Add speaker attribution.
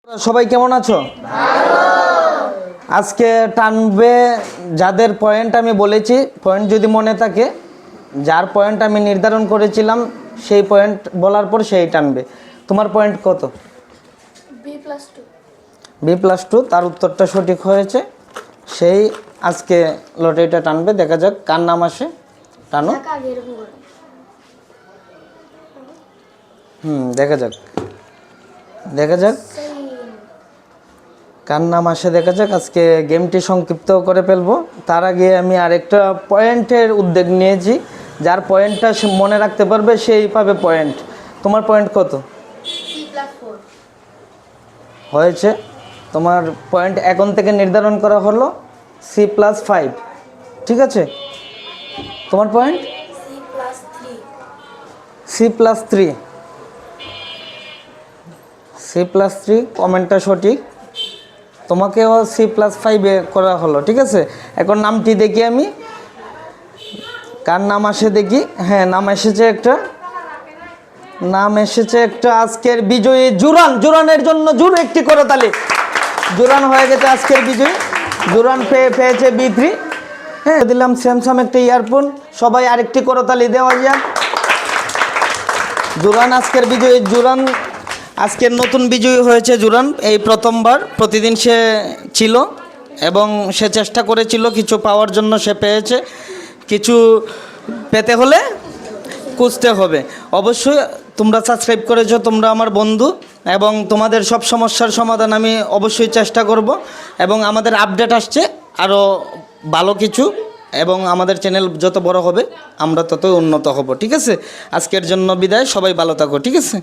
Speaker 1: সবাই কেমন আছো? আজকে টানবে যাদের পয়েন্ট আমি বলেছি, পয়েন্ট যদি মনে থাকে, যার পয়েন্ট আমি নির্ধারণ করেছিলাম সেই পয়েন্ট বলার পর সেই টানবে। তোমার পয়েন্ট কত? B+2। তার উত্তরটা সঠিক হয়েছে, সেই আজকে লটারিটা টানবে। দেখা যাক কার নাম আসে। টানো। দেখা যাক কার নাম আসে, দেখা যাক। আজকে গেমটি সংক্ষিপ্ত করে ফেলবো। তার আগে আমি আরেকটা পয়েন্টের উদ্যোগ নিয়েছি, যার পয়েন্টটা সে মনে রাখতে পারবে সেই পাবে পয়েন্ট। তোমার পয়েন্ট কত?
Speaker 2: C+4
Speaker 1: হয়েছে। তোমার পয়েন্ট এখন থেকে নির্ধারণ করা হলো C+5। ঠিক আছে, তোমার পয়েন্ট
Speaker 2: C+3
Speaker 1: C+3 কমেন্টটা সঠিক, তোমাকেও C+5 করা হলো। ঠিক আছে, এখন নামটি দেখি আমি, কার নাম আসে দেখি। হ্যাঁ, নাম এসেছে একটা আজকের বিজয়ী জুরানের জন্য জোরে একটি করে তালি। জুরান হয়ে গেছে আজকের বিজয়ী। জুরান পেয়েছে B3। হ্যাঁ, দিলাম স্যামসাং একটা ইয়ারফোন। সবাই আরেকটি করে তালি দেওয়া যাক। জুরান আজকের বিজয়ী। জুরান আজকের নতুন বিজয়ী হয়েছে। জুরান এই প্রথমবার, প্রতিদিন সে ছিল এবং সে চেষ্টা করেছিল কিছু পাওয়ার জন্য, সে পেয়েছে। কিছু পেতে হলে খুঁজতে হবে। অবশ্যই তোমরা সাবস্ক্রাইব করেছো, তোমরা আমার বন্ধু, এবং তোমাদের সব সমস্যার সমাধান আমি অবশ্যই চেষ্টা করব। এবং আমাদের আপডেট আসছে আরও ভালো কিছু, এবং আমাদের চ্যানেল যত বড় হবে আমরা ততই উন্নত হব। ঠিক আছে, আজকের জন্য বিদায়। সবাই ভালো থাকো। ঠিক আছে।